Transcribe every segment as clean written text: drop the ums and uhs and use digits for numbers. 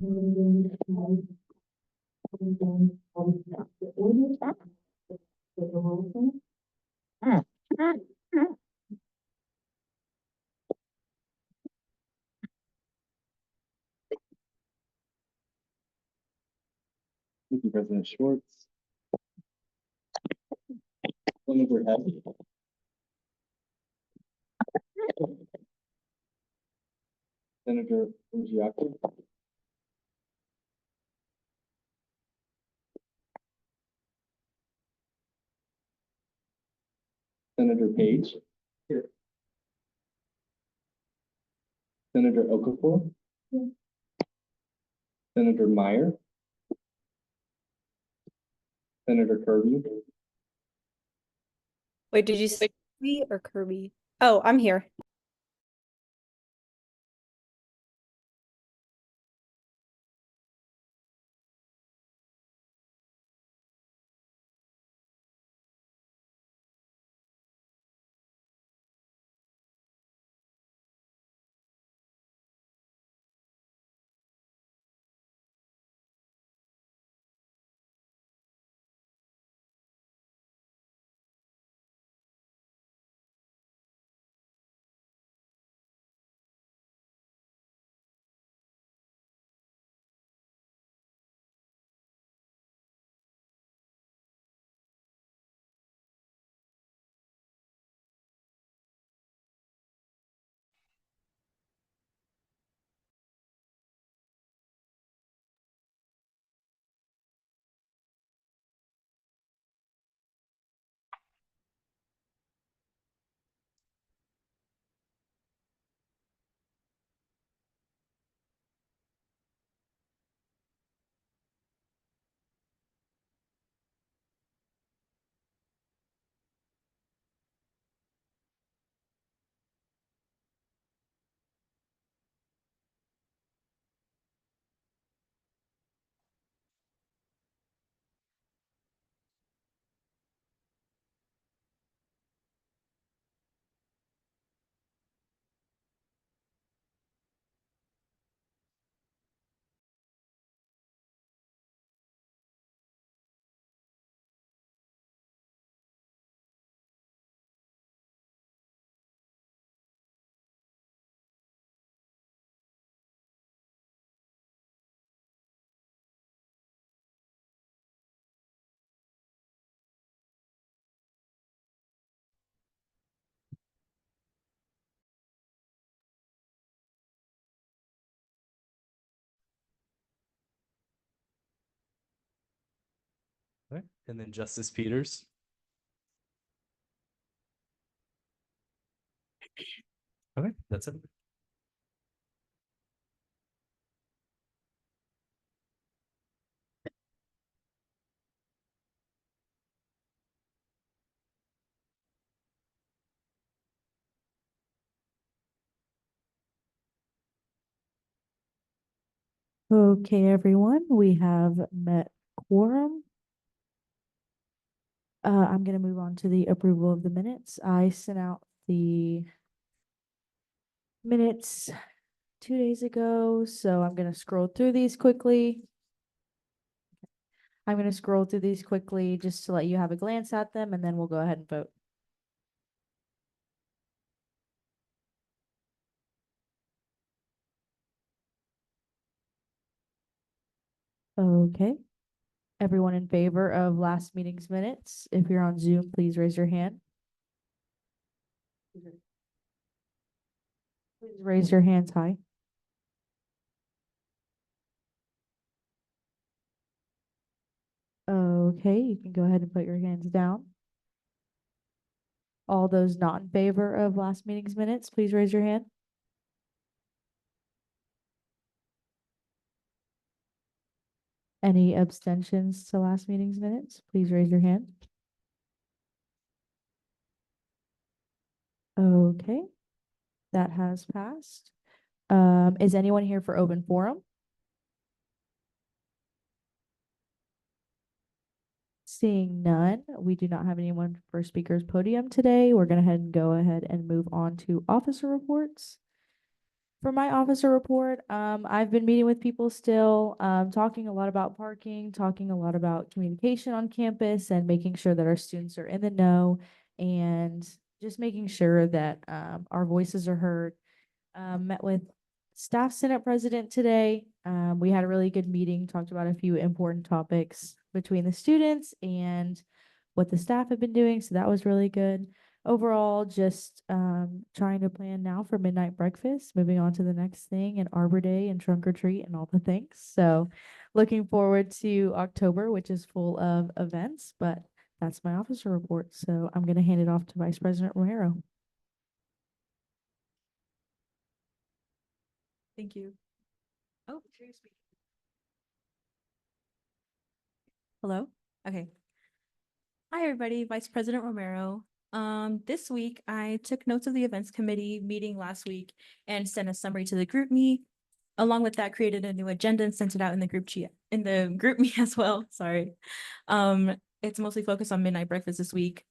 Thank you, President Schwartz. Senator Hess. Senator Ujiaka. Senator Page. Here. Senator Okafor. Here. Senator Meyer. Senator Kirby. Wait, did you say Kirby or Kirby? Oh, I'm here. Okay. And then Justice Peters. Okay, that's it. Okay, everyone, we have met quorum. I'm going to move on to the approval of the minutes. I sent out the minutes 2 days ago, so I'm going to scroll through these quickly. I'm going to scroll through these quickly just to let you have a glance at them, and then we'll go ahead and vote. Okay. Everyone in favor of last meeting's minutes, if you're on Zoom, please raise your hand. Please raise your hands high. Okay, you can go ahead and put your hands down. All those not in favor of last meeting's minutes, please raise your hand. Any abstentions to last meeting's minutes, please raise your hand. Okay, that has passed. Is anyone here for open forum? Seeing none, we do not have anyone for speaker's podium today. We're going to go ahead and move on to officer reports. For my officer report, I've been meeting with people still, talking a lot about parking, talking a lot about communication on campus and making sure that our students are in the know and just making sure that, our voices are heard. Met with staff senate president today. We had a really good meeting, talked about a few important topics between the students and what the staff have been doing. So that was really good. Overall, just trying to plan now for midnight breakfast, moving on to the next thing and Arbor Day and trunk or treat and all the things. So looking forward to October, which is full of events, but that's my officer report. So I'm going to hand it off to Vice President Romero. Thank you. Oh, here's me. Hello? Okay. Hi, everybody. Vice President Romero. This week I took notes of the events committee meeting last week and sent a summary to the group me. Along with that, created a new agenda and sent it out in the group chat in the group me as well. Sorry. It's mostly focused on midnight breakfast this week.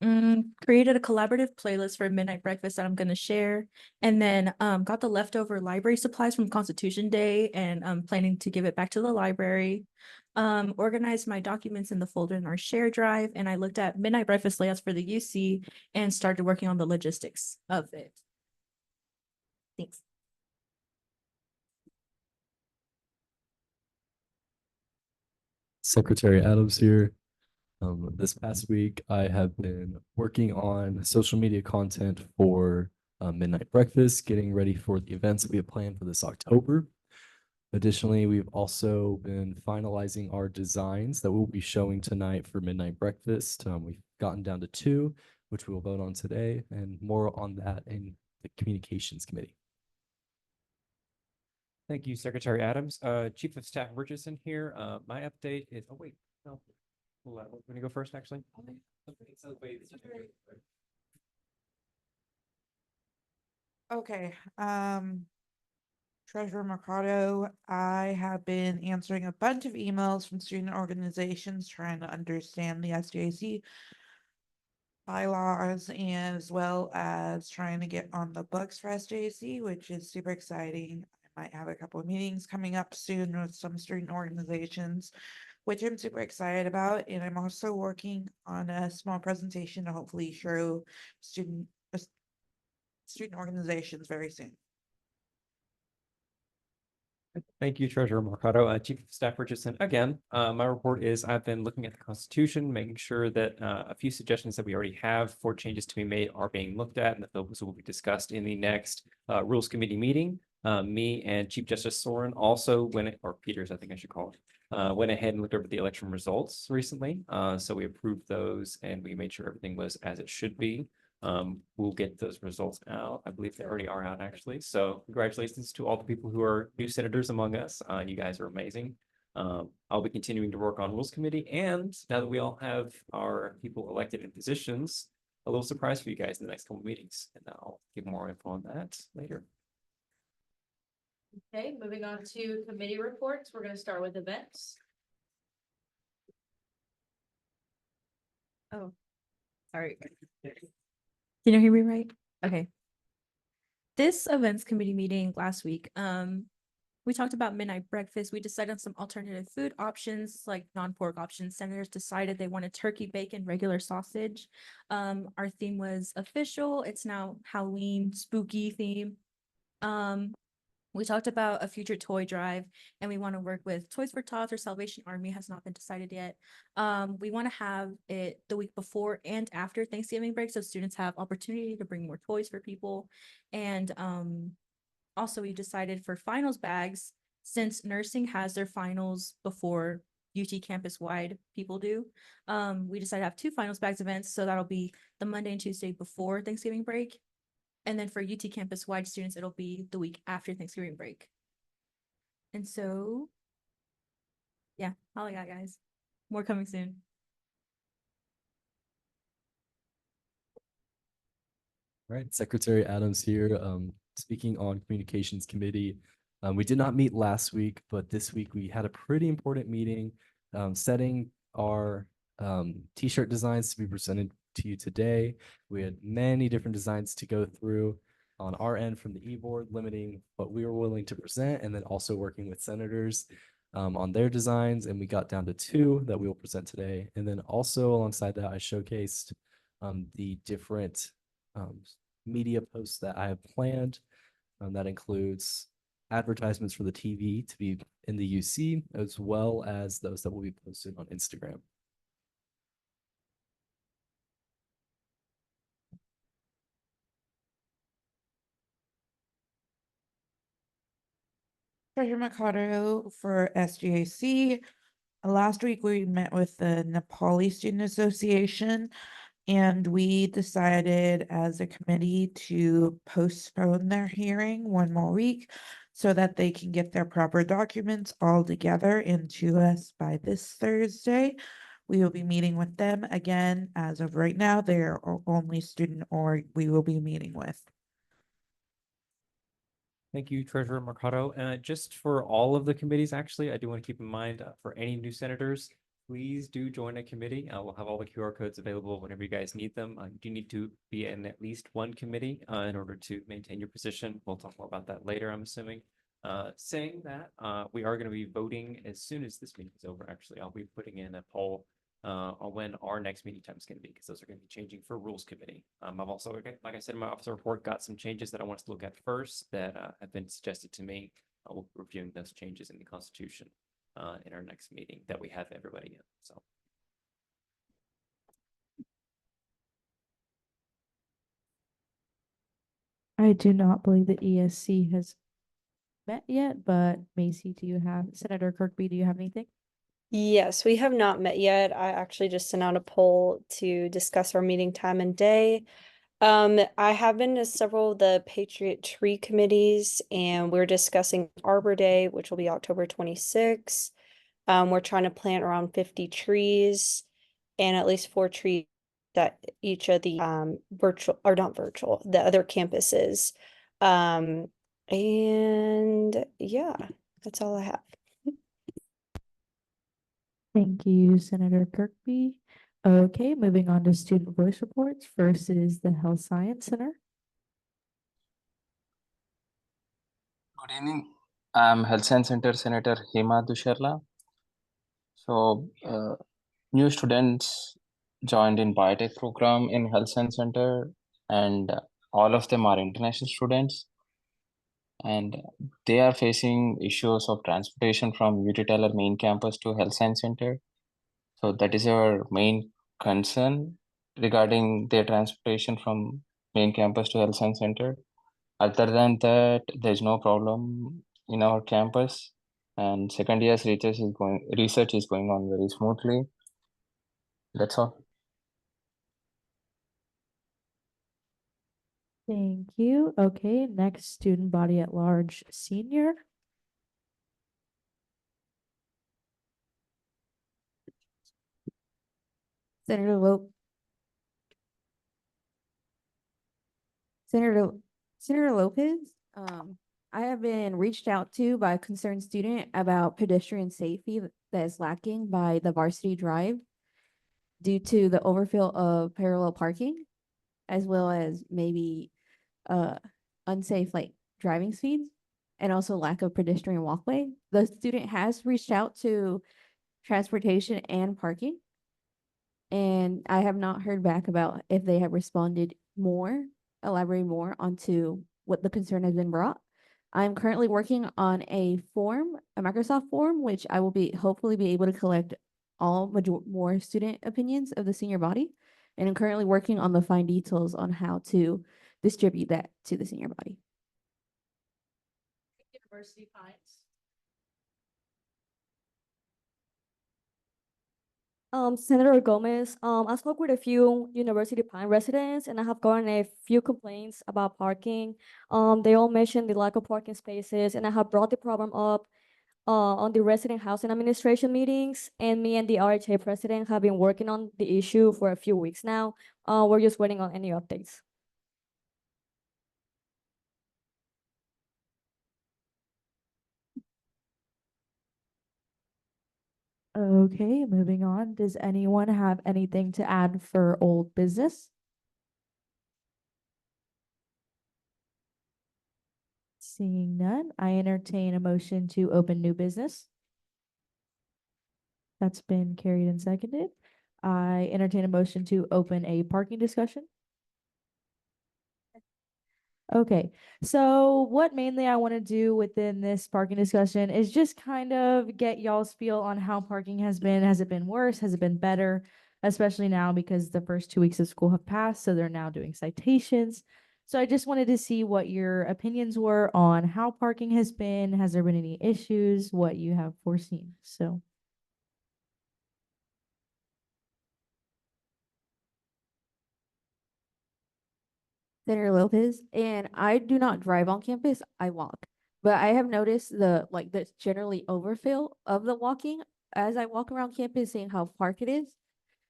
Created a collaborative playlist for midnight breakfast that I'm going to share, and then got the leftover library supplies from Constitution Day and planning to give it back to the library. Organized my documents in the folder in our share drive, and I looked at midnight breakfast layouts for the UC and started working on the logistics of it. Thanks. Secretary Adams here. This past week, I have been working on social media content for Midnight Breakfast, getting ready for the events that we have planned for this October. Additionally, we've also been finalizing our designs that we'll be showing tonight for Midnight Breakfast. We've gotten down to 2, which we will vote on today, and more on that in the Communications Committee. Thank you, Secretary Adams. Chief of Staff Richardson here. My update is, oh wait, no. We're gonna go first, actually. Okay, Treasurer Mercado, I have been answering a bunch of emails from student organizations trying to understand the SGAC bylaws, and as well as trying to get on the books for SJC, which is super exciting. I might have a couple of meetings coming up soon with some student organizations, which I'm super excited about. And I'm also working on a small presentation to hopefully show student organizations very soon. Thank you, Treasurer Mercado. Chief of Staff Richardson, again, my report is I've been looking at the Constitution, making sure that a few suggestions that we already have for changes to be made are being looked at, and that those will be discussed in the next Rules Committee meeting. Me and Chief Justice Soren also or Peters, I think I should call it, went ahead and looked over the election results recently. So we approved those and we made sure everything was as it should be. We'll get those results out. I believe they already are out, actually. So congratulations to all the people who are new senators among us. You guys are amazing. I'll be continuing to work on Rules Committee. And now that we all have our people elected in positions, a little surprise for you guys in the next couple of meetings. And I'll give more info on that later. Okay, moving on to committee reports. We're going to start with events. Oh, sorry. Can you hear me right? Okay. This events committee meeting last week, we talked about midnight breakfast. We decided on some alternative food options, like non-pork options. Senators decided they wanted turkey, bacon, regular sausage. Our theme was official. It's now Halloween spooky theme. We talked about a future toy drive, and we want to work with Toys for Tots or Salvation Army, has not been decided yet. We want to have it the week before and after Thanksgiving break, so students have opportunity to bring more toys for people. And also we decided for finals bags, since nursing has their finals before UT campus wide people do, we decided to have 2 finals bags events, so that'll be the Monday and Tuesday before Thanksgiving break. And then for UT campus wide students, it'll be the week after Thanksgiving break. And so, yeah, all I got, guys. More coming soon. All right, Secretary Adams here. Speaking on Communications Committee, we did not meet last week, but this week we had a pretty important meeting, setting our t-shirt designs to be presented to you today. We had many different designs to go through. on our end from the e-board, limiting what we were willing to present, and then also working with senators on their designs, and we got down to 2 that we will present today. And then also alongside that, I showcased the different media posts that I have planned. That includes advertisements for the TV to be in the UC, as well as those that will be posted on Instagram. Treasurer Mercado for SGAC. Last week, we met with the Nepali Student Association, and we decided as a committee to postpone their hearing 1 more week so that they can get their proper documents all together into us by this Thursday. We will be meeting with them again. As of right now, they're only student org we will be meeting with. Thank you, Treasurer Mercado. Just for all of the committees, actually, I do want to keep in mind for any new senators, please do join a committee. We'll have all the QR codes available whenever you guys need them. You do need to be in at least one committee in order to maintain your position. We'll talk more about that later, I'm assuming. Saying that, we are going to be voting as soon as this meeting is over. Actually, I'll be putting in a poll on when our next meeting time is going to be, because those are going to be changing for Rules Committee. I've also, like I said in my officer report, got some changes that I want us to look at first that have been suggested to me. We'll be reviewing those changes in the Constitution in our next meeting that we have everybody in. So. I do not believe the ESC has met yet, but Macy, Senator Kirkby, do you have anything? Yes, we have not met yet. I actually just sent out a poll to discuss our meeting time and day. I have been to several of the Patriot Tree committees, and we're discussing Arbor Day, which will be October 26th. We're trying to plant around 50 trees and at least 4 trees at each of the the other campuses. And yeah, that's all I have. Thank you, Senator Kirkby. Okay, moving on to student voice reports. First is the Health Science Center. Good evening. I'm Health Science Center Senator Hema Dusharla. So, new students joined in biotech program in Health Science Center, and all of them are international students. And they are facing issues of transportation from UT Tyler main campus to Health Science Center. So that is our main concern regarding their transportation from main campus to Health Science Center. Other than that, there's no problem in our campus, and second year's research is going on very smoothly. That's all. Thank you. Okay, next student body at large senior. Senator Lo- Senator Senator Lopez, I have been reached out to by a concerned student about pedestrian safety that is lacking by the Varsity Drive due to the overfill of parallel parking, as well as maybe unsafe like driving speeds and also lack of pedestrian walkway. The student has reached out to transportation and parking, and I have not heard back about if they have elaborating more onto what the concern has been brought. I'm currently working on a Microsoft form, which I will hopefully be able to collect more student opinions of the senior body. And I'm currently working on the fine details on how to distribute that to the senior body. University Pines. Senator Gomez, I spoke with a few University Pine residents and I have gotten a few complaints about parking. They all mentioned the lack of parking spaces, and I have brought the problem up on the resident housing administration meetings, and me and the RHA president have been working on the issue for a few weeks now. We're just waiting on any updates. Okay, moving on. Does anyone have anything to add for old business? Seeing none, I entertain a motion to open new business. That's been carried and seconded. I entertain a motion to open a parking discussion. Okay, so what mainly I want to do within this parking discussion is just kind of get y'all's feel on how parking has been. Has it been worse? Has it been better? Especially now because the first 2 weeks of school have passed, so they're now doing citations. So I just wanted to see what your opinions were on how parking has been. Has there been any issues? What you have foreseen? So. Senator Lopez, and I do not drive on campus, I walk. But I have noticed the generally overfill of the walking as I walk around campus, seeing how park it is,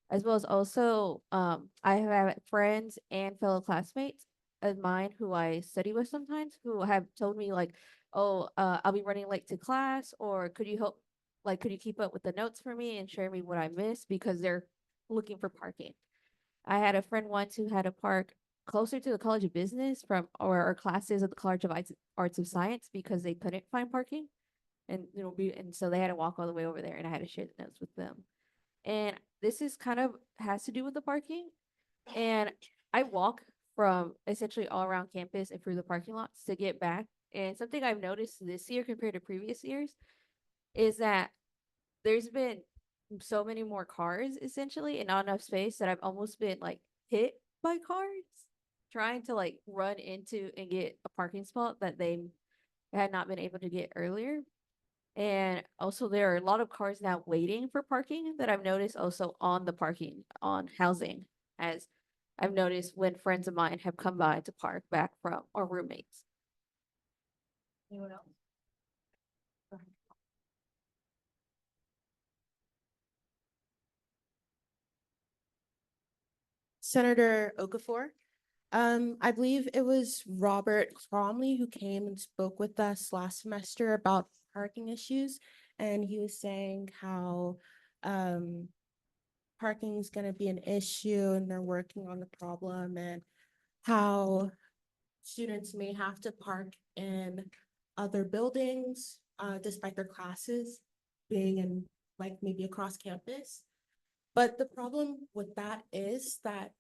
as well as also I have friends and fellow classmates of mine who I study with sometimes who have told me like, oh, I'll be running late to class, or could you help, like, could you keep up with the notes for me and share me what I missed because they're looking for parking. I had a friend once who had to park closer to the College of Business from or classes at the College of Arts of Science because they couldn't find parking. And and so they had to walk all the way over there and I had to share the notes with them. And this is kind of has to do with the parking. And I walk from essentially all around campus and through the parking lots to get back. And something I've noticed this year compared to previous years is that there's been so many more cars essentially and not enough space that I've almost been like hit by cars trying to like run into and get a parking spot that they had not been able to get earlier. And also there are a lot of cars now waiting for parking that I've noticed also on the parking on housing, as I've noticed when friends of mine have come by to park back from or roommates. Anyone else? Go ahead. Senator Okafor. I believe it was Robert Cromley who came and spoke with us last semester about parking issues. And he was saying how parking is going to be an issue and they're working on the problem, and how students may have to park in other buildings despite their classes being in like maybe across campus. But the problem with that is that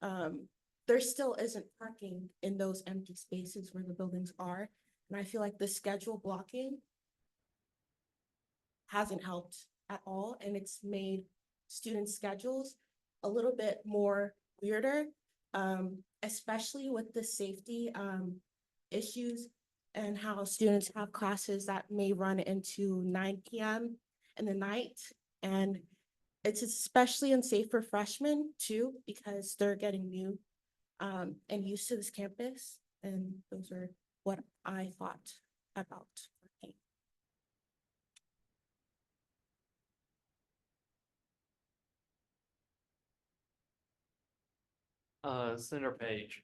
there still isn't parking in those empty spaces where the buildings are. And I feel like the schedule blocking hasn't helped at all. And it's made student schedules a little bit more weirder, especially with the safety issues and how students have classes that may run into 9 p.m. in the night. And it's especially unsafe for freshmen too, because they're getting new and used to this campus. And those are what I thought about parking. Senator Page,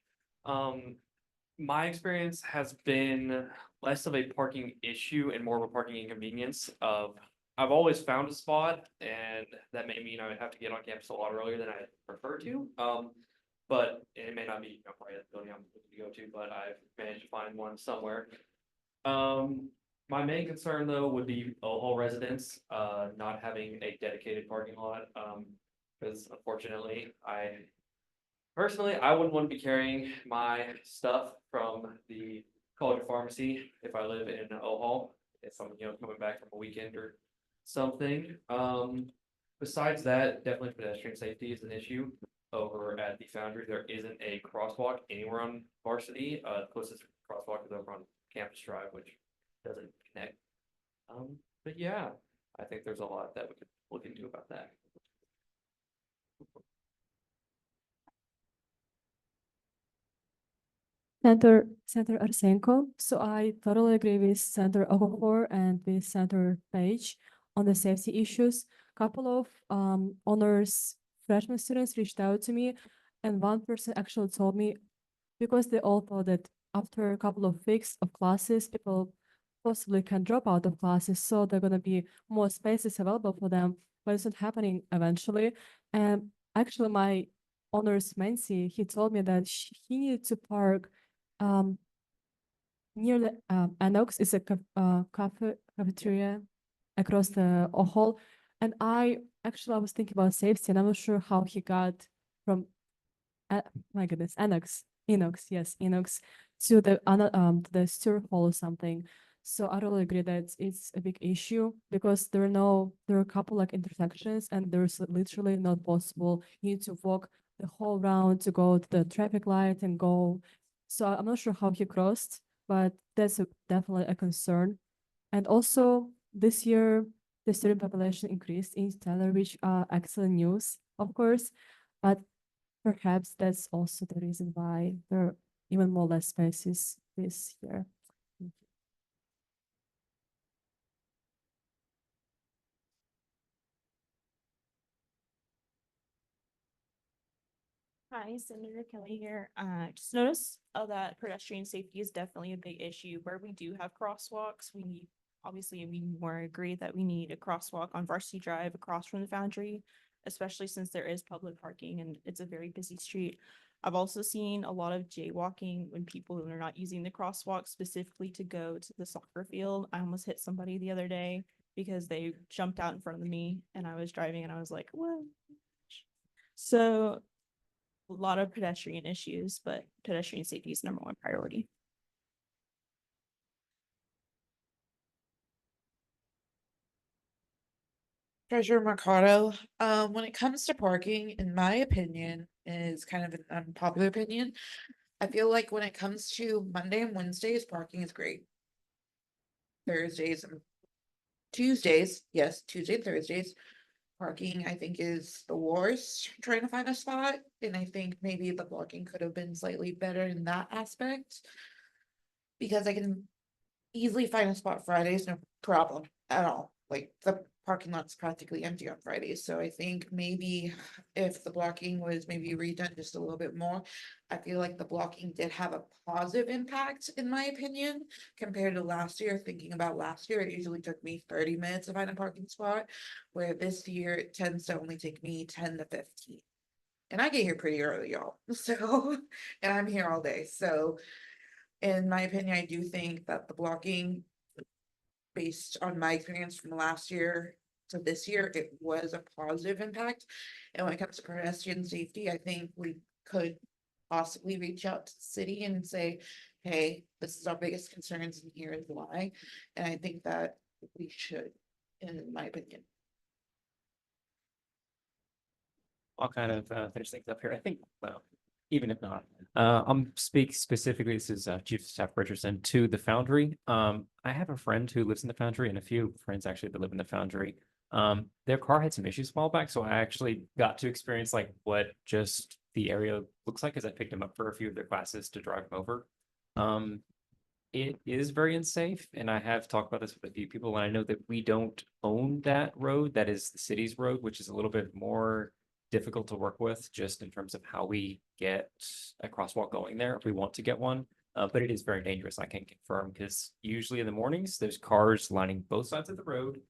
my experience has been less of a parking issue and more of a parking inconvenience of I've always found a spot, and that may mean I would have to get on campus a lot earlier than I prefer to. But it may not be probably the building I'm looking to go to, but I've managed to find one somewhere. My main concern though would be all residents not having a dedicated parking lot. Because unfortunately, personally, I wouldn't want to be carrying my stuff from the College of Pharmacy if I live in Ohio, if I'm, coming back from a weekend or something. Besides that, definitely pedestrian safety is an issue. Over at the Foundry, there isn't a crosswalk anywhere on Varsity. The closest crosswalk is over on Campus Drive, which doesn't connect. But yeah, I think there's a lot that we could look into about that. Senator Arsenko. So I totally agree with Senator Okafor and with Senator Page on the safety issues. Couple of honors freshman students reached out to me, and one person actually told me, because they all thought that after a couple of weeks of classes, people possibly can drop out of classes, so there are going to be more spaces available for them, but it's not happening eventually. And actually, my honors mentee, he told me that he needed to park near the Annex is a cafeteria across the hall. And I was thinking about safety, and I'm not sure how he got from my goodness, Enox to the stir hall or something. So I totally agree that it's a big issue because there are a couple like intersections and there's literally not possible. You need to walk the whole round to go to the traffic light and go. So I'm not sure how he crossed, but that's definitely a concern. And also this year, the student population increased in Stellar, which are excellent news, of course, but perhaps that's also the reason why there are even more less spaces this year. Thank you. Hi, Senator Kelly here. Just noticed that pedestrian safety is definitely a big issue where we do have crosswalks. Obviously, we more agree that we need a crosswalk on Varsity Drive across from the Foundry, especially since there is public parking and it's a very busy street. I've also seen a lot of jaywalking when people are not using the crosswalk specifically to go to the soccer field. I almost hit somebody the other day because they jumped out in front of me and I was driving and I was like, what? So a lot of pedestrian issues, but pedestrian safety is number one priority. Treasurer Mercado, when it comes to parking, in my opinion, is kind of an unpopular opinion. I feel like when it comes to Monday and Wednesdays, parking is great. Thursdays and Tuesdays, yes, Tuesday and Thursdays, parking I think is the worst, trying to find a spot. And I think maybe the blocking could have been slightly better in that aspect. Because I can easily find a spot Fridays, no problem at all. Like the parking lot's practically empty on Fridays, so I think maybe if the blocking was maybe redone just a little bit more, I feel like the blocking did have a positive impact, in my opinion, compared to last year. Thinking about last year, it usually took me 30 minutes to find a parking spot, where this year it tends to only take me 10 to 15. And I get here pretty early, y'all. So, and I'm here all day, so in my opinion, I do think that the blocking, based on my experience from last year to this year, it was a positive impact. And when it comes to pedestrian safety, I think we could possibly reach out to the city and say, hey, this is our biggest concerns and here is why. And I think that we should, in my opinion. I'll kind of finish things up here. I think, well, even if not, I'm speak specifically, this is Chief of Staff Richardson, to the Foundry. I have a friend who lives in the Foundry and a few friends actually that live in the Foundry. Their car had some issues a while back, so I actually got to experience like what just the area looks like as I picked them up for a few of their classes to drive them over. It is very unsafe, and I have talked about this with a few people, and I know that we don't own that road. That is the city's road, which is a little bit more difficult to work with just in terms of how we get a crosswalk going there if we want to get one. But it is very dangerous, I can confirm, because usually in the mornings, there's cars lining both sides of the road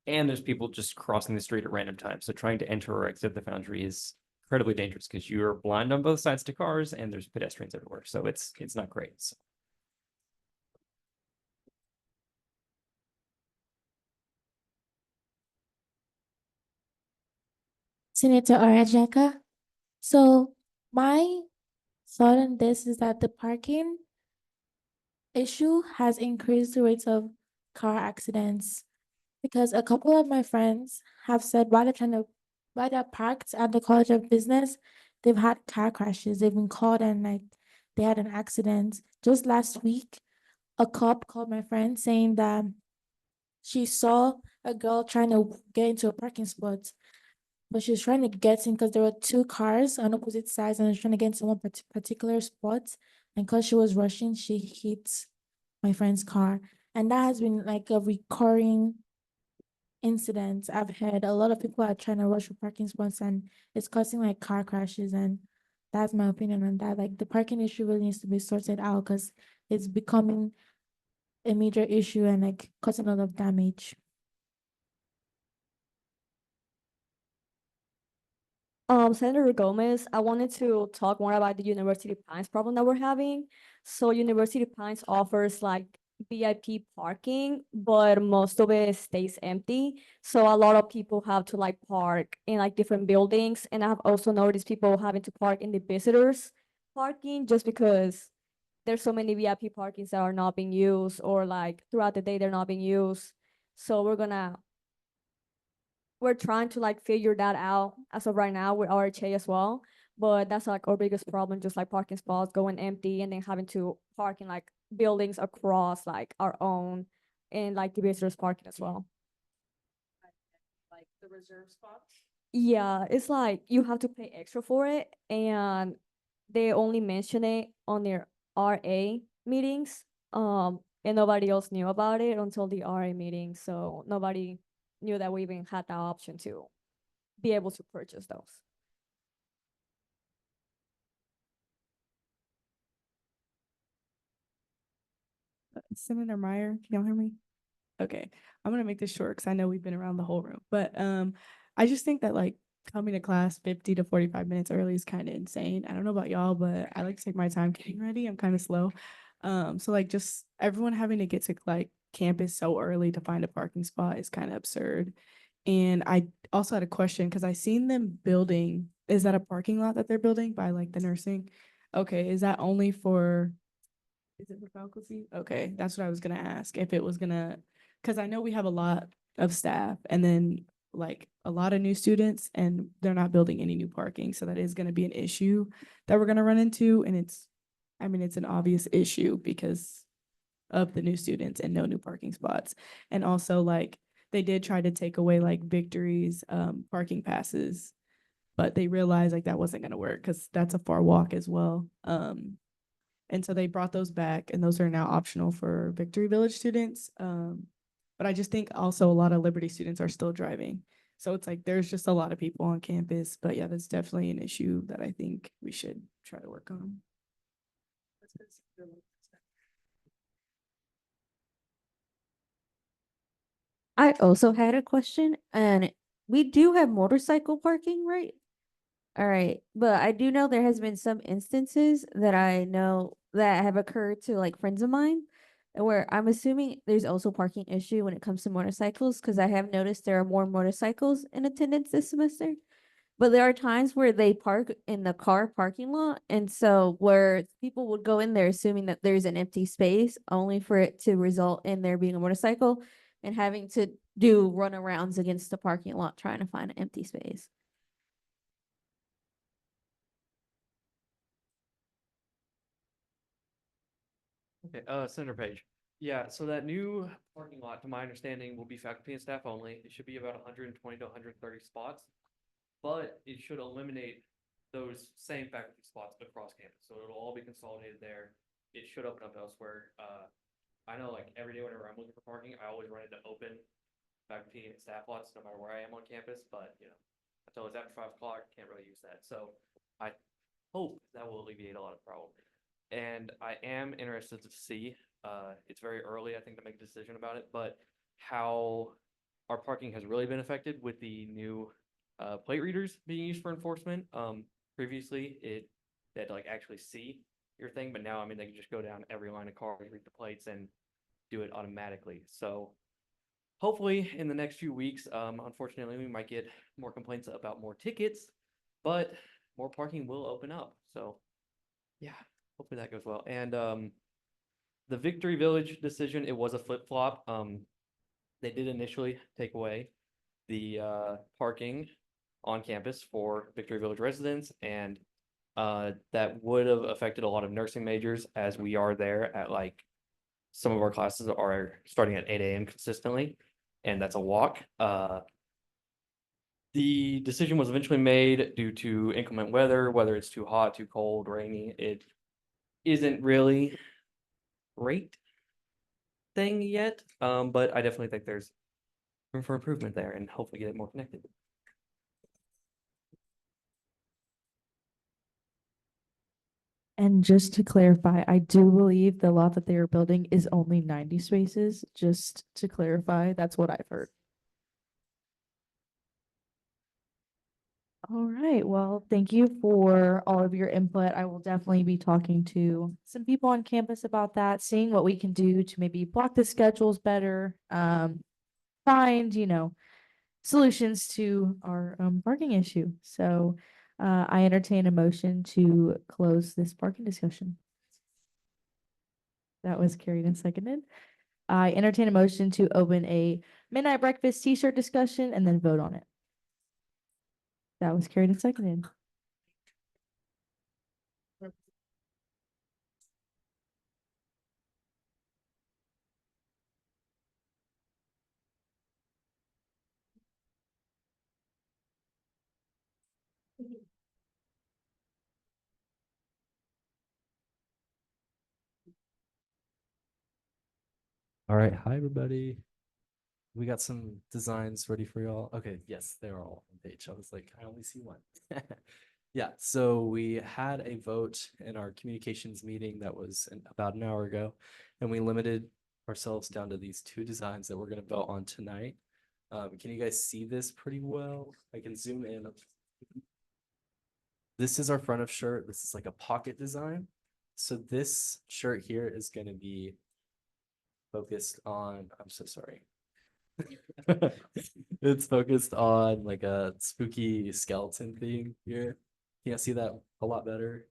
and there's people just crossing the street at random times. So trying to enter or exit the Foundry is incredibly dangerous because you're blind on both sides to cars and there's pedestrians everywhere. So it's not great. So. Senator Arajaka. So my thought on this is that the parking issue has increased the rates of car accidents because a couple of my friends have said while they're parked at the College of Business, they've had car crashes. They've been called and like they had an accident. Just last week, a cop called my friend saying that she saw a girl trying to get into a parking spot, but she was trying to get in because there were two cars on opposite sides and trying to get into one particular spot. And because she was rushing, she hit my friend's car. And that has been like a recurring incident I've heard. A lot of people are trying to rush for parking spots and it's causing like car crashes. And that's my opinion on that. Like the parking issue really needs to be sorted out because it's becoming a major issue and like causing a lot of damage. Senator Gomez, I wanted to talk more about the University Pines problem that we're having. So University Pines offers like VIP parking, but most of it stays empty. So a lot of people have to like park in like different buildings. And I've also noticed people having to park in the visitors parking just because there's so many VIP parkings that are not being used, or like throughout the day they're not being used. So we're trying to like figure that out as of right now with RHA as well. But that's like our biggest problem, just like parking spots going empty and then having to park in like buildings across like our own and like the visitors parking as well. Like the reserve spots. Yeah, it's like you have to pay extra for it, and they only mention it on their RA meetings. And nobody else knew about it until the RA meeting, so nobody knew that we even had that option to be able to purchase those. Senator Meyer, can y'all hear me? Okay, I'm gonna make this short because I know we've been around the whole room, but I just think that like coming to class 50 to 45 minutes early is kind of insane. I don't know about y'all, but I like to take my time getting ready. I'm kind of slow. So like just everyone having to get to like campus so early to find a parking spot is kind of absurd. And I also had a question because I seen them building, is that a parking lot that they're building by like the nursing? Okay, is that only for, is it for faculty? Okay, that's what I was gonna ask, if it was gonna, because I know we have a lot of staff and then like a lot of new students and they're not building any new parking. So that is gonna be an issue that we're gonna run into. And it's, I mean, it's an obvious issue because of the new students and no new parking spots. And also like they did try to take away like Victory's parking passes, but they realized like that wasn't gonna work because that's a far walk as well. And so they brought those back and those are now optional for Victory Village students. But I just think also a lot of Liberty students are still driving. So it's like there's just a lot of people on campus. But yeah, that's definitely an issue that I think we should try to work on. I also had a question, and we do have motorcycle parking, right? All right, but I do know there has been some instances that I know that have occurred to like friends of mine, and where I'm assuming there's also parking issue when it comes to motorcycles, because I have noticed there are more motorcycles in attendance this semester. But there are times where they park in the car parking lot, and so where people would go in there assuming that there's an empty space, only for it to result in there being a motorcycle and having to do runarounds against the parking lot trying to find an empty space. Okay, Senator Page. Yeah, so that new parking lot, to my understanding, will be faculty and staff only. It should be about 120 to 130 spots, but it should eliminate those same faculty spots across campus. So it'll all be consolidated there. It should open up elsewhere. I know like every day whenever I'm looking for parking, I always run into open faculty and staff lots, no matter where I am on campus, but you know, until it's after 5 o'clock, can't really use that. So I hope that will alleviate a lot of the problem. And I am interested to see, it's very early, I think, to make a decision about it, but how our parking has really been affected with the new plate readers being used for enforcement. Previously, they had to like actually see your thing, but now, I mean, they can just go down every line of cars, read the plates, and do it automatically. So hopefully in the next few weeks, unfortunately, we might get more complaints about more tickets, but more parking will open up. So yeah, hopefully that goes well. And the Victory Village decision, it was a flip-flop. They did initially take away the parking on campus for Victory Village residents, and that would have affected a lot of nursing majors, as we are there at like some of our classes are starting at 8 a.m. consistently, and that's a walk. The decision was eventually made due to inclement weather, whether it's too hot, too cold, rainy. It isn't really great thing yet, but I definitely think there's room for improvement there and hopefully get it more connected. And just to clarify, I do believe the lot that they are building is only 90 spaces. Just to clarify, that's what I've heard. All right, well, thank you for all of your input. I will definitely be talking to some people on campus about that, seeing what we can do to maybe block the schedules better, find, solutions to our parking issue. So I entertain a motion to close this parking discussion. That was carried and seconded. I entertain a motion to open a midnight breakfast t-shirt discussion and then vote on it. That was carried and seconded. All right, hi everybody. We got some designs ready for y'all. Okay, yes, they're all on page. I was like, I only see one. Yeah, so we had a vote in our communications meeting that was about an hour ago, and we limited ourselves down to these two designs that we're going to vote on tonight. Can you guys see this pretty well? I can zoom in. This is our front of shirt. This is like a pocket design. So this shirt here is going to be focused on, I'm so sorry. It's focused on like a spooky skeleton theme here. Can you see that a lot better?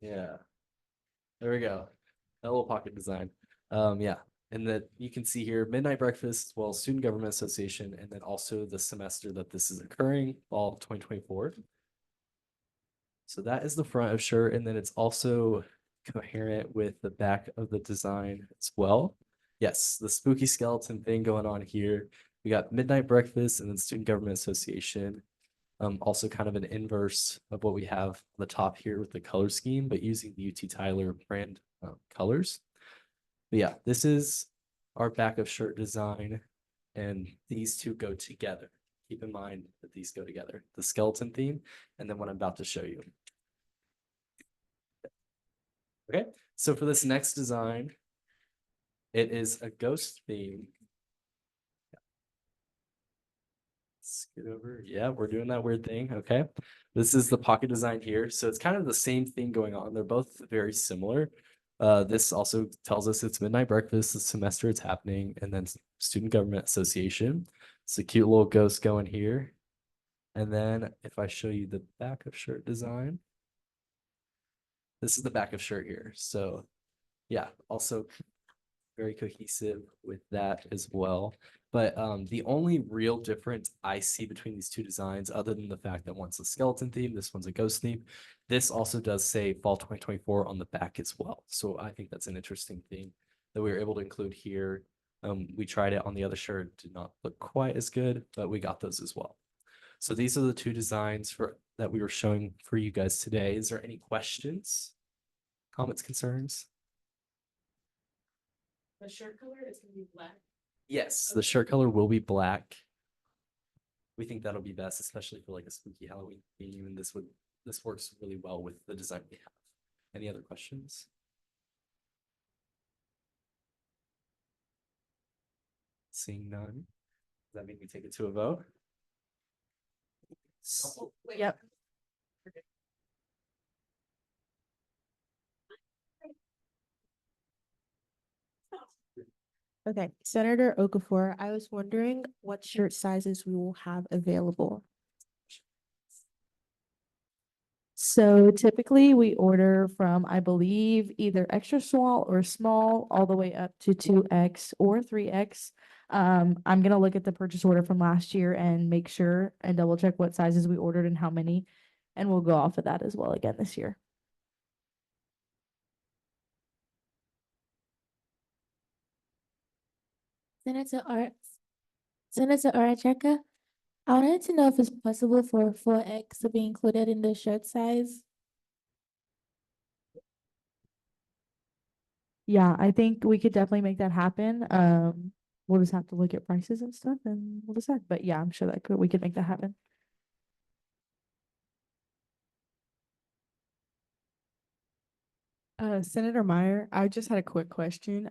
Yeah. There we go. That little pocket design. Yeah. And that you can see here, Midnight Breakfast, well, Student Government Association, and then also the semester that this is occurring, fall of 2024. So that is the front of shirt, and then it's also coherent with the back of the design as well. Yes, the spooky skeleton thing going on here. We got Midnight Breakfast and then Student Government Association. Also kind of an inverse of what we have on the top here with the color scheme, but using the UT Tyler brand colors. But yeah, this is our back of shirt design, and these two go together. Keep in mind that these go together, the skeleton theme, and then what I'm about to show you. Okay, so for this next design, it is a ghost theme. Scoot over. Yeah, we're doing that weird thing. Okay, this is the pocket design here. So it's kind of the same thing going on. They're both very similar. This also tells us it's Midnight Breakfast, the semester it's happening, and then Student Government Association. It's a cute little ghost going here. And then if I show you the back of shirt design, this is the back of shirt here. So yeah, also very cohesive with that as well. But the only real difference I see between these two designs, other than the fact that one's a skeleton theme, this one's a ghost theme, this also does say fall 2024 on the back as well. So I think that's an interesting thing that we were able to include here. We tried it on the other shirt, did not look quite as good, but we got those as well. So these are the two designs that we were showing for you guys today. Is there any questions, comments, concerns? The shirt color is gonna be black. Yes, the shirt color will be black. We think that'll be best, especially for like a spooky Halloween theme, and this works really well with the design we have. Any other questions? Seeing none, does that mean we take it to a vote? Yep. Okay, Senator Okafor, I was wondering what shirt sizes we will have available. So typically we order from, I believe, either extra small or small, all the way up to 2X or 3X. I'm gonna look at the purchase order from last year and make sure and double check what sizes we ordered and how many. And we'll go off of that as well again this year. Senator Orajeka, I wanted to know if it's possible for 4X to be included in the shirt size. Yeah, I think we could definitely make that happen. We'll just have to look at prices and stuff and we'll decide. But yeah, I'm sure that we could make that happen. Senator Meyer, I just had a quick question.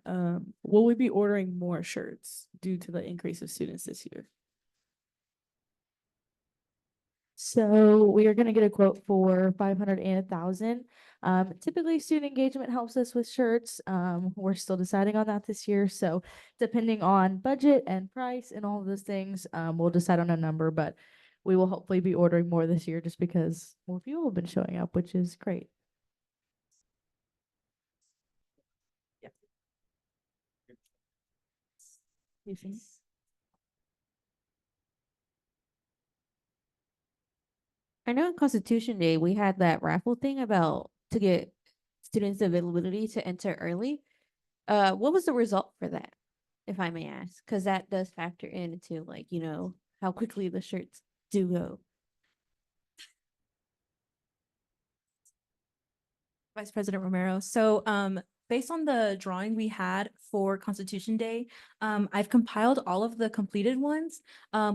Will we be ordering more shirts due to the increase of students this year? So we are gonna get a quote for 500 and 1,000. Typically student engagement helps us with shirts. We're still deciding on that this year. So depending on budget and price and all of those things, we'll decide on a number, but we will hopefully be ordering more this year just because more people have been showing up, which is great. You see? I know on Constitution Day, we had that raffle thing about to get students availability to enter early. What was the result for that, if I may ask? Because that does factor into like, how quickly the shirts do go. Vice President Romero. So, based on the drawing we had for Constitution Day, I've compiled all of the completed ones.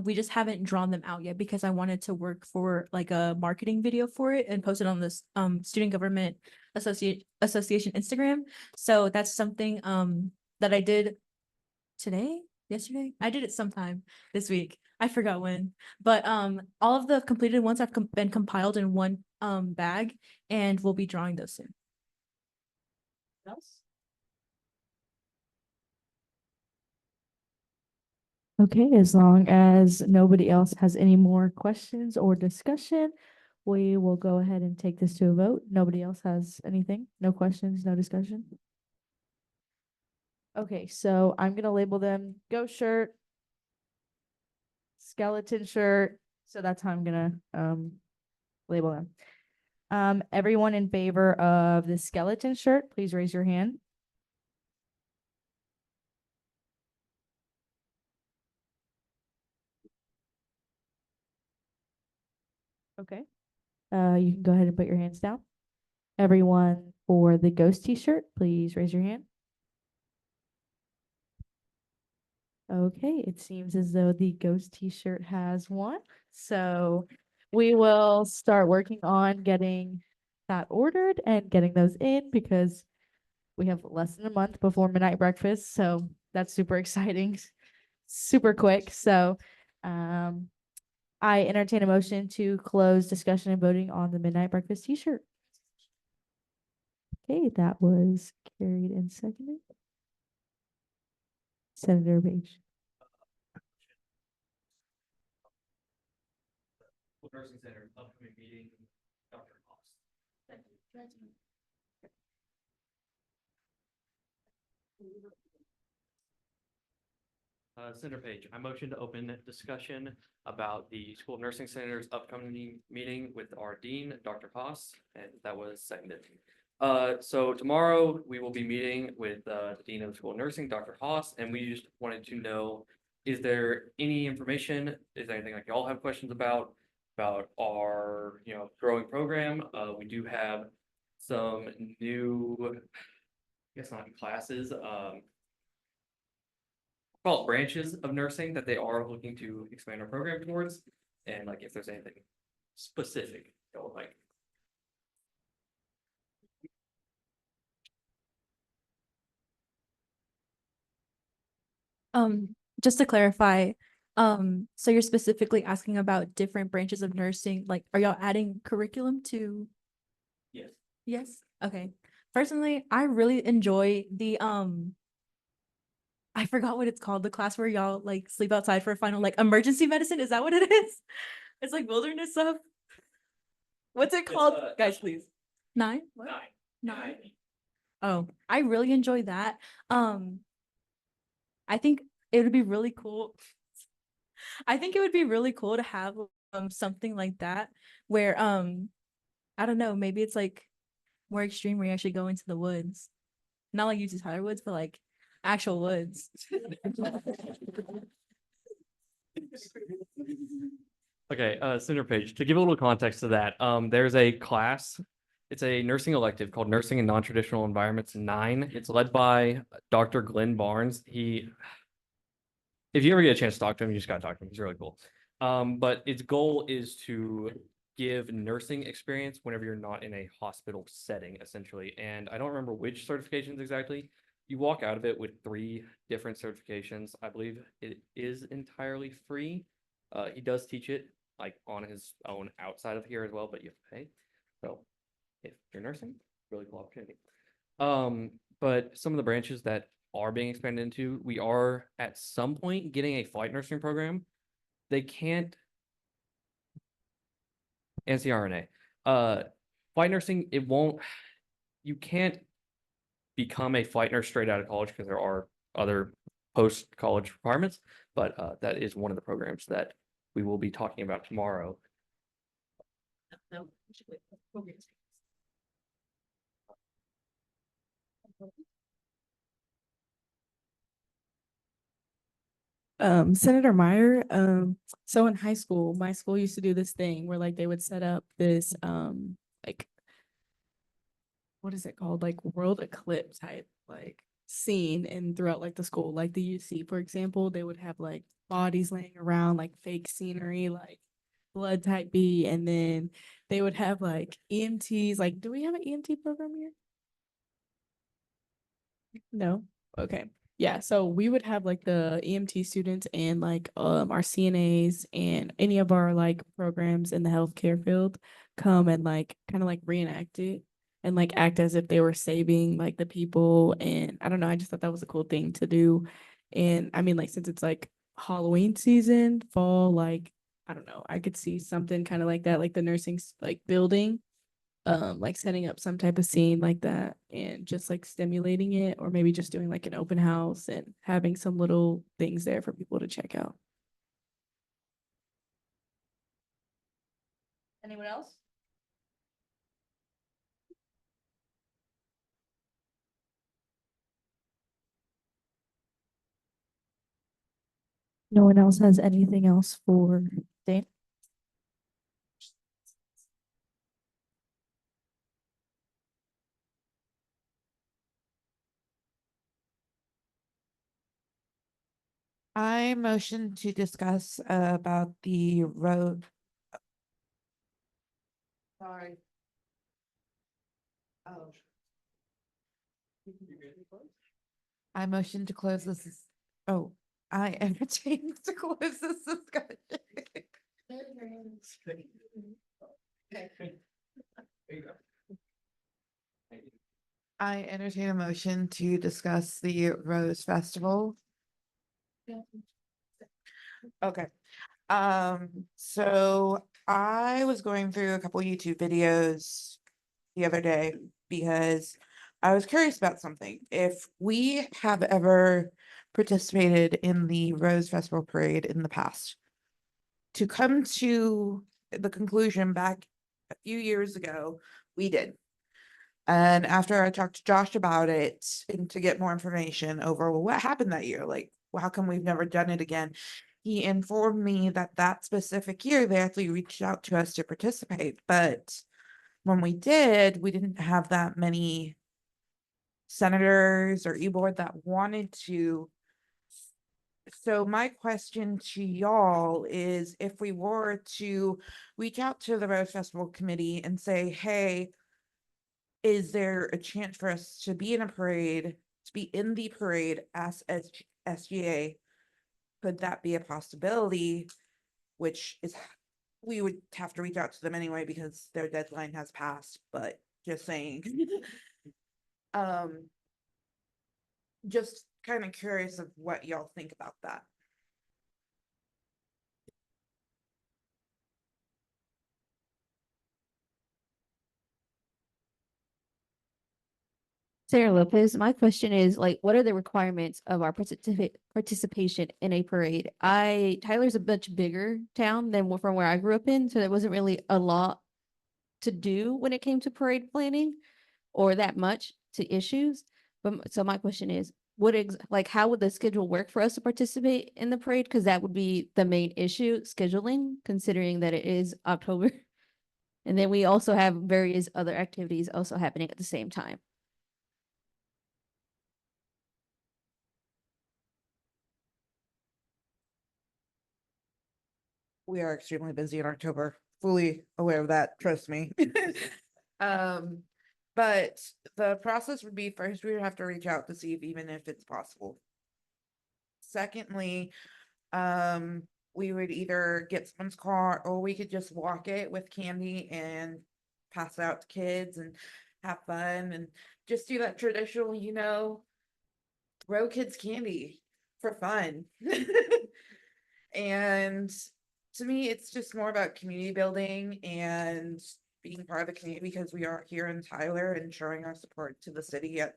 We just haven't drawn them out yet because I wanted to work for like a marketing video for it and post it on this Student Government Association Instagram. So that's something that I did yesterday. I did it sometime this week. I forgot when, but all of the completed ones have been compiled in one bag, and we'll be drawing those soon. Else? Okay, as long as nobody else has any more questions or discussion, we will go ahead and take this to a vote. Nobody else has anything? No questions, no discussion? Okay, so I'm gonna label them ghost shirt, skeleton shirt. So that's how I'm gonna label them. Everyone in favor of the skeleton shirt, please raise your hand. Okay. You can go ahead and put your hands down. Everyone for the ghost t-shirt, please raise your hand. Okay, it seems as though the ghost t-shirt has won. So we will start working on getting that ordered and getting those in because we have less than a month before midnight breakfast. So that's super exciting, super quick. So I entertain a motion to close discussion and voting on the midnight breakfast t-shirt. Okay, that was carried and seconded. Senator Page. Nursing Center upcoming meeting, Dr. Cost. Senator Page, I motion to open discussion about the School of Nursing Center's upcoming meeting with our dean, Dr. Haas, and that was seconded. So tomorrow we will be meeting with the Dean of the School of Nursing, Dr. Haas, and we just wanted to know, is there any information, is there anything like y'all have questions about our, growing program? We do have some new, I guess not classes, call it branches of nursing that they are looking to expand our program towards, and like if there's anything specific, like. Just to clarify, so you're specifically asking about different branches of nursing, like are y'all adding curriculum to? Yes. Yes, okay. Personally, I really enjoy the I forgot what it's called, the class where y'all like sleep outside for a final, like emergency medicine, is that what it is? It's like wilderness stuff. What's it called? Guys, please. Nine? What? Nine. Oh, I really enjoy that. I think it would be really cool. I think it would be really cool to have something like that where I don't know, maybe it's like more extreme where you actually go into the woods. Not like UT Tyler woods, but like actual woods. Okay, Senator Page, to give a little context to that, there's a class, it's a nursing elective called Nursing in Non-Traditional Environments 9. It's led by Dr. Glenn Barnes. If you ever get a chance to talk to him, you just gotta talk to him. He's really cool. But its goal is to give nursing experience whenever you're not in a hospital setting, essentially. And I don't remember which certifications exactly. You walk out of it with 3 different certifications. I believe it is entirely free. He does teach it like on his own outside of here as well, but you have to pay. So if you're nursing, really cool opportunity. But some of the branches that are being expanded into, we are at some point getting a flight nursing program. They can't NCRNA. Flight nursing, you can't become a flight nurse straight out of college because there are other post-college requirements, but that is one of the programs that we will be talking about tomorrow. Senator Meyer, so in high school, my school used to do this thing where like they would set up this like what is it called? Like world eclipse type like scene and throughout like the school, like the UC, for example, they would have like bodies laying around, like fake scenery, like blood type B, and then they would have like EMTs. Like, do we have an EMT program here? No. Okay. Yeah. So we would have like the EMT students and like our CNAs and any of our like programs in the healthcare field come and like kind of like reenact it and like act as if they were saving like the people. And I don't know, I just thought that was a cool thing to do. And I mean, like since it's like Halloween season, fall, like I don't know, I could see something kind of like that, like the nursing like building like setting up some type of scene like that and just like stimulating it, or maybe just doing like an open house and having some little things there for people to check out. Anyone else? No one else has anything else for Dane? I motion to discuss about the road. Sorry. Oh. I motion to close this. Oh, I entertain to close this discussion. I entertain a motion to discuss the Rose Festival. Okay. So I was going through a couple YouTube videos the other day because I was curious about something. If we have ever participated in the Rose Festival parade in the past, to come to the conclusion back a few years ago, we did. And after I talked to Josh about it and to get more information over, well, what happened that year? Like, well, how come we've never done it again? He informed me that that specific year they actually reached out to us to participate. But when we did, we didn't have that many senators or e-board that wanted to. So my question to y'all is, if we were to reach out to the Rose Festival Committee and say, hey, is there a chance for us to be in a parade, to be in the parade as SGA? Could that be a possibility? Which is, we would have to reach out to them anyway because their deadline has passed, but just saying. Just kind of curious of what y'all think about that. Sarah Lopez, my question is like, what are the requirements of our participation in a parade? Tyler's a much bigger town than from where I grew up in, so there wasn't really a lot to do when it came to parade planning or that much to issues. But so my question is, like how would the schedule work for us to participate in the parade? Because that would be the main issue, scheduling, considering that it is October. And then we also have various other activities also happening at the same time. We are extremely busy in October, fully aware of that, trust me. But the process would be, first we would have to reach out to see if even if it's possible. Secondly, we would either get someone's car or we could just walk it with candy and pass it out to kids and have fun and just do that traditional, throw kids candy for fun. And to me, it's just more about community building and being part of the community because we are here in Tyler and showing our support to the city at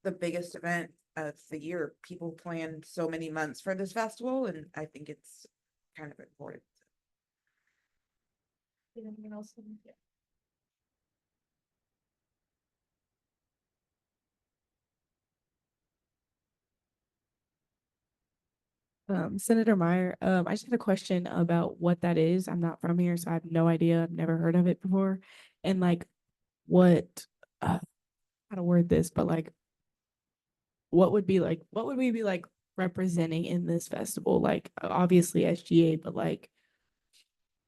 the biggest event of the year. People plan so many months for this festival, and I think it's kind of important. Anything else? Yeah. Senator Meyer, I just had a question about what that is. I'm not from here, so I have no idea. I've never heard of it before. And like, what, how to word this, but like, what would we be like representing in this festival? Like, obviously SGA, but like,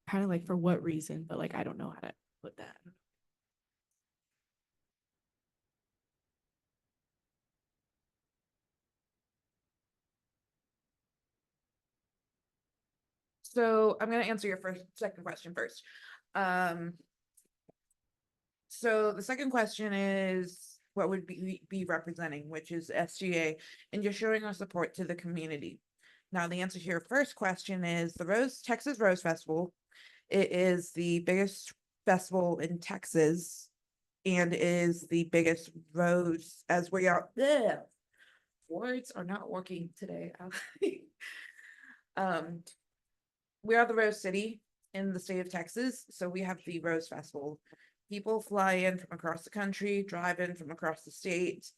kind of like for what reason? But like, I don't know how to put that. So I'm gonna answer your second question first. So the second question is what would be representing, which is SGA, and just showing our support to the community. Now, the answer to your first question is the Texas Rose Festival. It is the biggest festival in Texas and is the biggest rose as we are. Ugh, words are not working today. We are the Rose City in the state of Texas, so we have the Rose Festival. People fly in from across the country, drive in from across the state,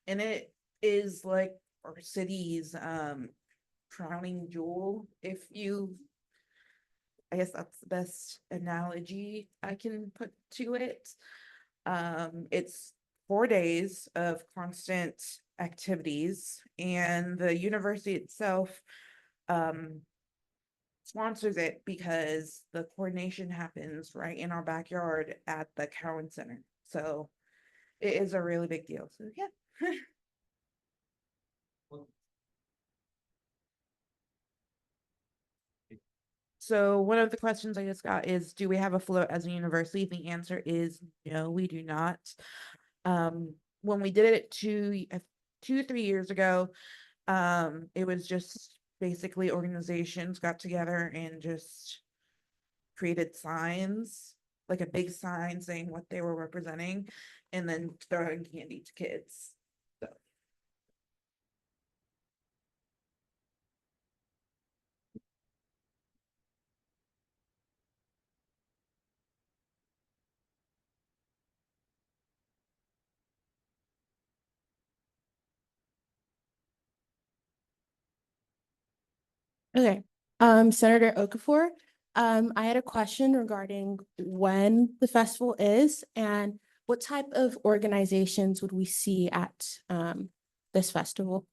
and it is like our city's crowning jewel. I guess that's the best analogy I can put to it. It's 4 days of constant activities, and the university itself sponsors it because the coordination happens right in our backyard at the Cowan Center. So it is a really big deal. So yeah. So one of the questions I just got is, do we have a float as a university? The answer is no, we do not. When we did it 3 years ago, it was just basically organizations got together and just created signs, like a big sign saying what they were representing, and then throwing candy to kids. So. Okay, Senator Okafor, I had a question regarding when the festival is and what type of organizations would we see at this festival?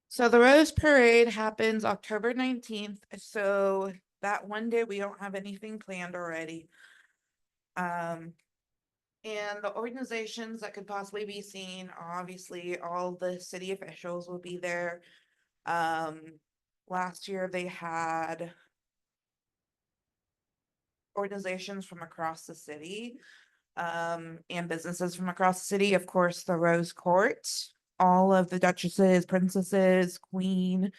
So the Rose Parade happens October 19th. So that one day we don't have anything planned already. And the organizations that could possibly be seen, obviously all the city officials will be there. Last year they had organizations from across the city, and businesses from across the city. Of course, the Rose Court, all of the duchesses, princesses, queen,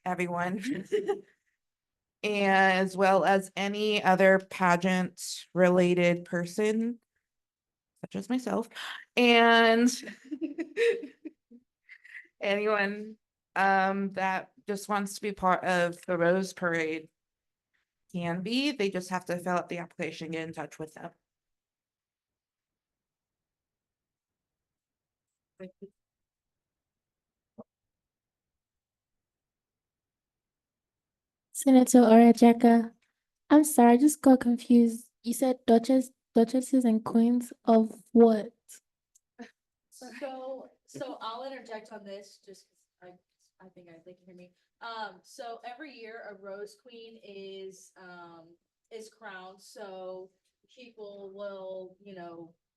everyone. As well as any other pageant related person, such as myself, and anyone that just wants to be part of the Rose Parade can be. They just have to fill out the application, get in touch with them. Senator Orajeka, I'm sorry, I just got confused. You said duchesses and queens of what? So I'll interject on this just 'cause I think they can hear me. So every year a rose queen is crowned. So people will,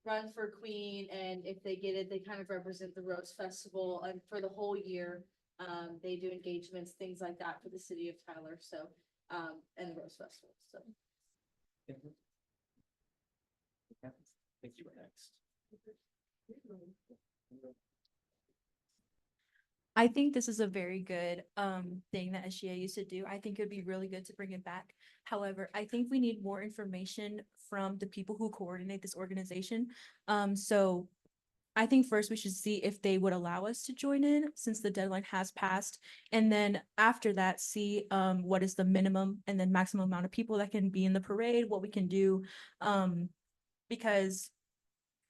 run for queen, and if they get it, they kind of represent the Rose Festival, and for the whole year, they do engagements, things like that for the city of Tyler, so, and the Rose Festival, so. Thank you. Next. I think this is a very good thing that SGA used to do. I think it would be really good to bring it back. However, I think we need more information from the people who coordinate this organization. So I think first we should see if they would allow us to join in since the deadline has passed. And then after that, see what is the minimum and then maximum amount of people that can be in the parade, what we can do. Because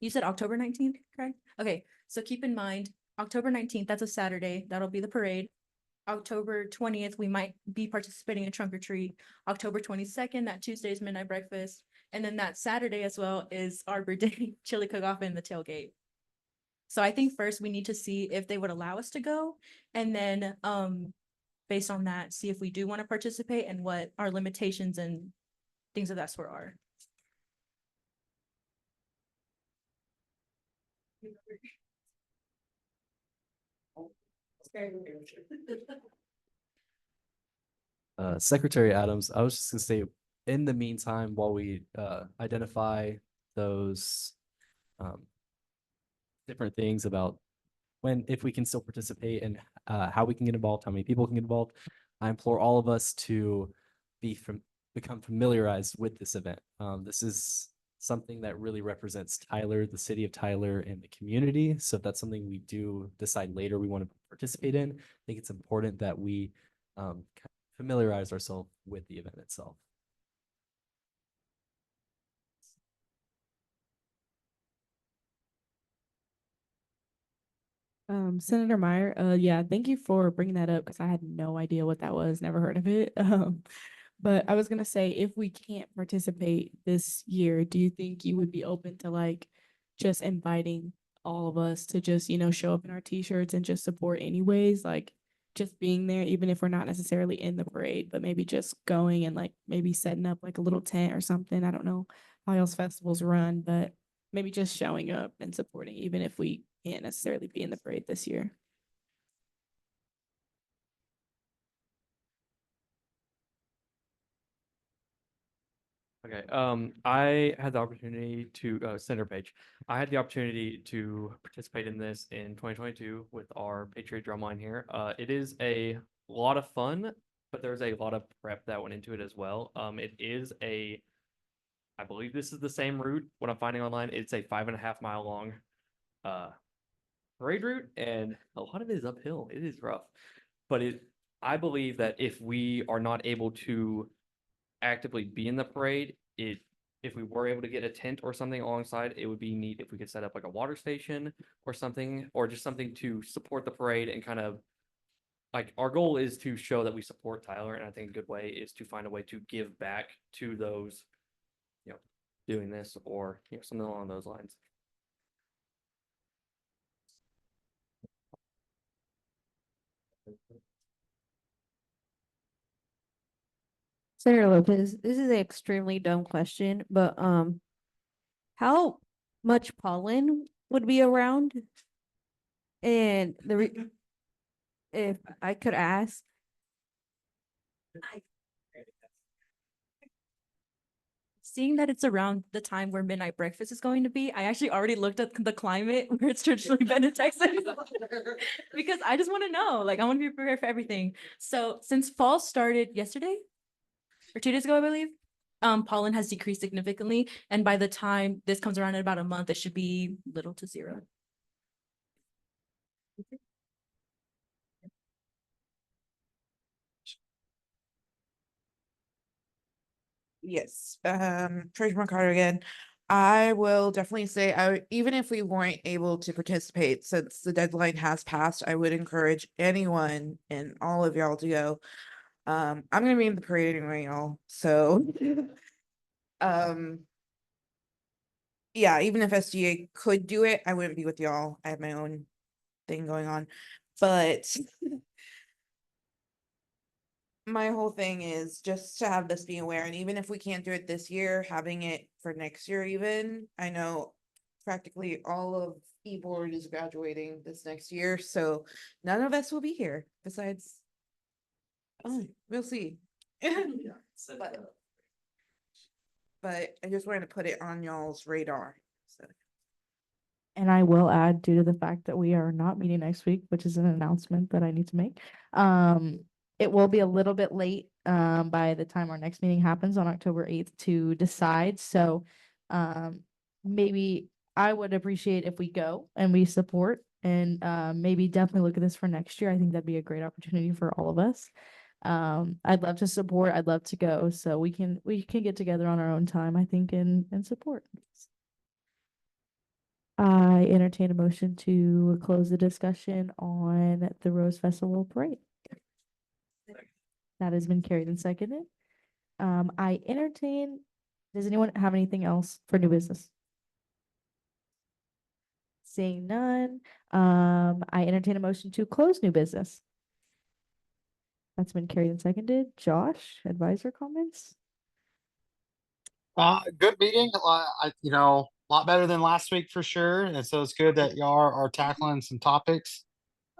you said October 19th, correct? Okay, so keep in mind, October 19th, that's a Saturday, that'll be the parade. October 20th, we might be participating in trunk or treat. October 22nd, that Tuesday is midnight breakfast. And then that Saturday as well is Arbor Day, chili cook-off and the tailgate. So I think first we need to see if they would allow us to go. And then based on that, see if we do want to participate and what our limitations and things of that sort are. Secretary Adams, I was just gonna say, in the meantime, while we identify those different things about if we can still participate and how we can get involved, how many people can get involved, I implore all of us to become familiarized with this event. This is something that really represents Tyler, the city of Tyler, and the community. So if that's something we do decide later we want to participate in, I think it's important that we familiarize ourselves with the event itself. Senator Meyer, yeah, thank you for bringing that up because I had no idea what that was, never heard of it. But I was gonna say, if we can't participate this year, do you think you would be open to like just inviting all of us to just, show up in our t-shirts and just support anyways, like just being there, even if we're not necessarily in the parade, but maybe just going and like maybe setting up like a little tent or something. I don't know how else festivals run, but maybe just showing up and supporting, even if we can't necessarily be in the parade this year. Okay, I had the opportunity to, Senator Page, I had the opportunity to participate in this in 2022 with our Patriot Drumline here. It is a lot of fun, but there's a lot of prep that went into it as well. It is I believe this is the same route, what I'm finding online. It's a 5.5 mile long parade route, and a lot of it is uphill. It is rough, but I believe that if we are not able to actively be in the parade, if we were able to get a tent or something alongside, it would be neat if we could set up like a water station or something, or just something to support the parade and kind of like our goal is to show that we support Tyler, and I think a good way is to find a way to give back to those, doing this or something along those lines. Senator Lopez, this is an extremely dumb question, but how much pollen would be around? And if I could ask, Seeing that it's around the time where midnight breakfast is going to be, I actually already looked at the climate where it's traditionally been in Texas because I just want to know, like, I want to be prepared for everything. So since fall started yesterday or 2 days ago, I believe, pollen has decreased significantly. And by the time this comes around in about a month, it should be little to zero. Yes, Treasurer Mercado again. I will definitely say, even if we weren't able to participate, since the deadline has passed, I would encourage anyone and all of y'all to go. I'm gonna be in the parade anyway, y'all, so. Yeah, even if SGA could do it, I wouldn't be with y'all. I have my own thing going on, but my whole thing is just to have this be aware, and even if we can't do it this year, having it for next year even. I know practically all of e-board is graduating this next year, so none of us will be here besides. Oh, we'll see. But I just wanted to put it on y'all's radar. So And I will add, due to the fact that we are not meeting next week, which is an announcement that I need to make. It will be a little bit late, by the time our next meeting happens on October 8th to decide. So, maybe I would appreciate if we go and we support and, maybe definitely look at this for next year. I think that'd be a great opportunity for all of us. I'd love to support, I'd love to go. So we can get together on our own time, I think, and support. I entertain a motion to close the discussion on the Rose Festival Parade. That has been carried and seconded. I entertain, does anyone have anything else for new business? Seeing none, I entertain a motion to close new business. That's been carried and seconded. Josh, advisor comments? Good meeting. A lot better than last week for sure. And so it's good that y'all are tackling some topics,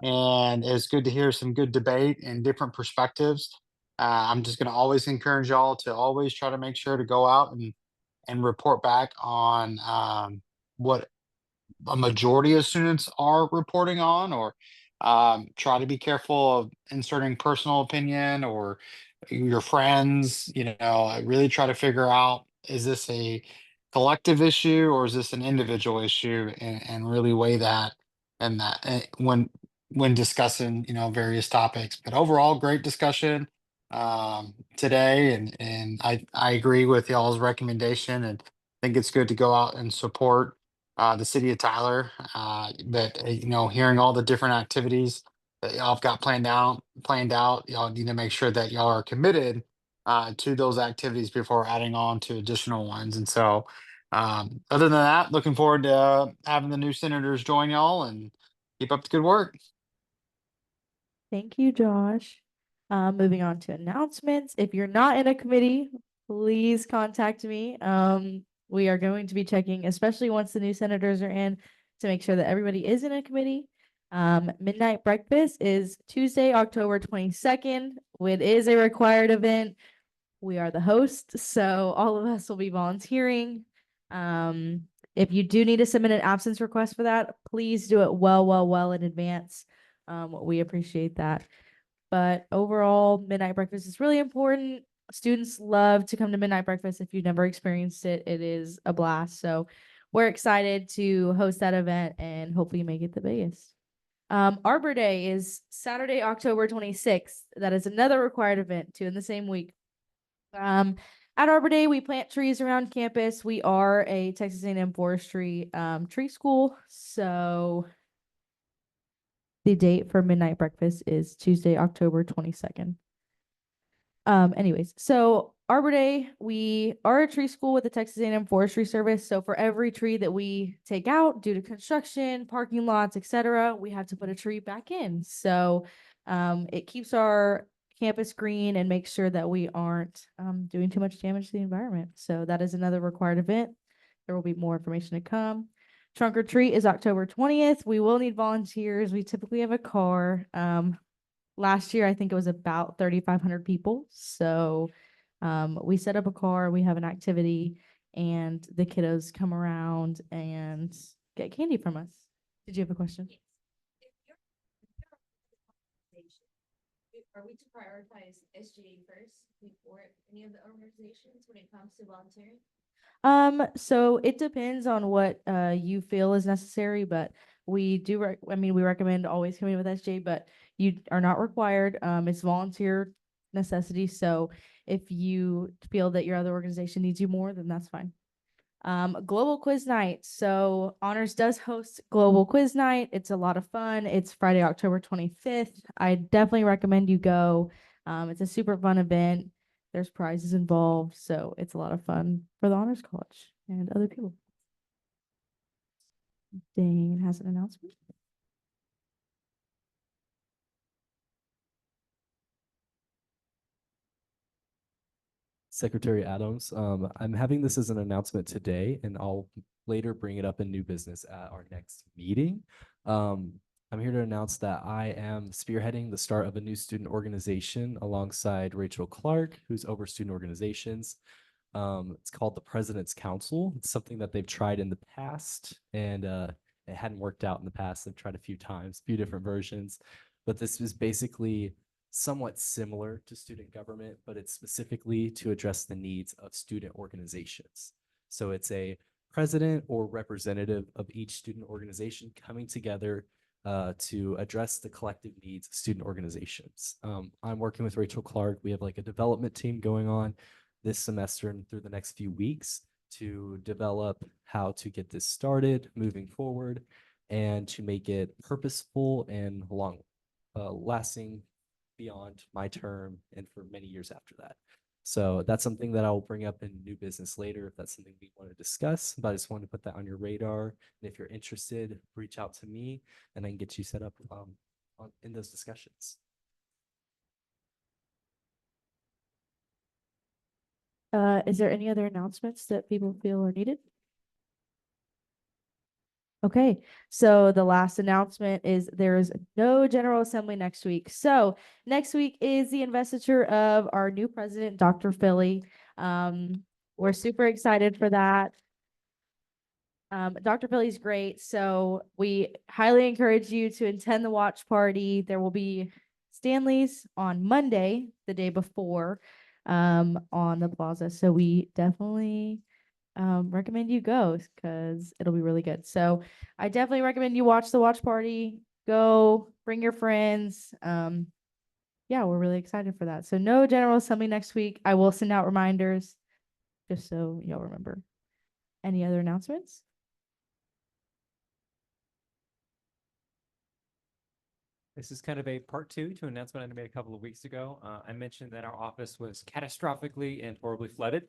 and it's good to hear some good debate and different perspectives. I'm just going to always encourage y'all to always try to make sure to go out and report back on what a majority of students are reporting on, or try to be careful of inserting personal opinion or your friends. Really try to figure out, is this a collective issue or is this an individual issue, and really weigh that and that when discussing various topics. But overall, great discussion today, and I agree with y'all's recommendation, and think it's good to go out and support the city of Tyler. But hearing all the different activities that y'all have got planned out, y'all need to make sure that y'all are committed to those activities before adding on to additional ones. And so, other than that, looking forward to having the new senators join y'all, and keep up the good work. Thank you, Josh. Moving on to announcements. If you're not in a committee, please contact me. We are going to be checking, especially once the new senators are in, to make sure that everybody is in a committee. Midnight breakfast is Tuesday, October 22nd. It is a required event. We are the host, so all of us will be volunteering. If you do need to submit an absence request for that, please do it well in advance. We appreciate that. But overall, midnight breakfast is really important. Students love to come to midnight breakfast. If you've never experienced it, it is a blast. So we're excited to host that event and hopefully make it the biggest. Arbor Day is Saturday, October 26th. That is another required event too in the same week. At Arbor Day, we plant trees around campus. We are a Texas A&M forestry tree school. So the date for midnight breakfast is Tuesday, October 22nd. Anyways, so Arbor Day, we are a tree school with the Texas A&M Forestry Service. So for every tree that we take out due to construction, parking lots, etc., we have to put a tree back in. So it keeps our campus green and makes sure that we aren't doing too much damage to the environment. So that is another required event. There will be more information to come. Trunk or treat is October 20th. We will need volunteers. We typically have a car. Last year, I think it was about 3,500 people. So we set up a car, we have an activity, and the kiddos come around and get candy from us. Did you have a question? Are we to prioritize SGA first before any of the organizations when it comes to volunteering? So it depends on what you feel is necessary, but we do we recommend always coming with SJ, but you are not required. It's volunteer necessity. So if you feel that your other organization needs you more, then that's fine. Global quiz night. So Honors does host global quiz night. It's a lot of fun. It's Friday, October 25th. I definitely recommend you go. It's a super fun event. There's prizes involved, so it's a lot of fun for the Honors College and other people. Dane has an announcement. Secretary Adams, I'm having this as an announcement today, and I'll later, bring it up in new business at our next meeting. I'm here to announce that I am spearheading the start of a new student organization alongside Rachel Clark, who's over student organizations. It's called the President's Council. It's something that they've tried in the past, and it hadn't worked out in the past. They've tried a few times, a few different versions, but this is basically somewhat similar to student government, but it's specifically to address the needs of student organizations. So it's a president or representative of each student organization coming together to address the collective needs of student organizations. I'm working with Rachel Clark. We have like a development team going on this semester and through the next few weeks to develop how to get this started moving forward and to make it purposeful and long lasting beyond my term and for many years after that. So that's something that I'll bring up in new business later if that's something we want to discuss, but I just wanted to put that on your radar. And if you're interested, reach out to me and I can get you set up in those discussions. Is there any other announcements that people feel are needed? Okay, so the last announcement is there is no General Assembly next week. So next week is the investiture of our new president, Dr. Philly. We're super excited for that. Dr. Philly's great, so we highly encourage you to attend the watch party. There will be Stanley's on Monday, the day before, on the plaza. So we definitely recommend you go because it'll be really good. So I definitely recommend you watch the watch party. Go, bring your friends. Yeah, we're really excited for that. So no General Assembly next week. I will send out reminders just so y'all remember. Any other announcements? This is kind of a part two to an announcement I made a couple of weeks ago. I mentioned that our office was catastrophically and horribly flooded.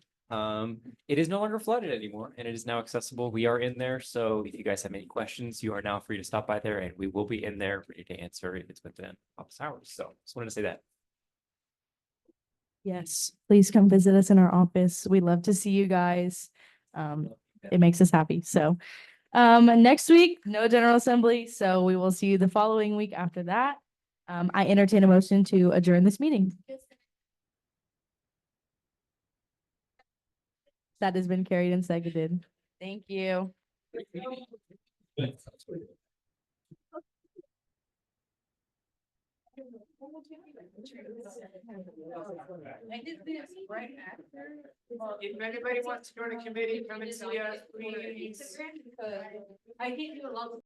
It is no longer flooded anymore and it is now accessible. We are in there. So if you guys have any questions, you are now free to stop by there and we will be in there ready to answer if it's within office hours. So just wanted to say that. Yes, please come visit us in our office. We love to see you guys. It makes us happy. So next week, no General Assembly. So we will see you the following week after that. I entertain a motion to adjourn this meeting. That has been carried and seconded. Thank you. If anybody wants to join a committee, come and see us, please. I can do a lot.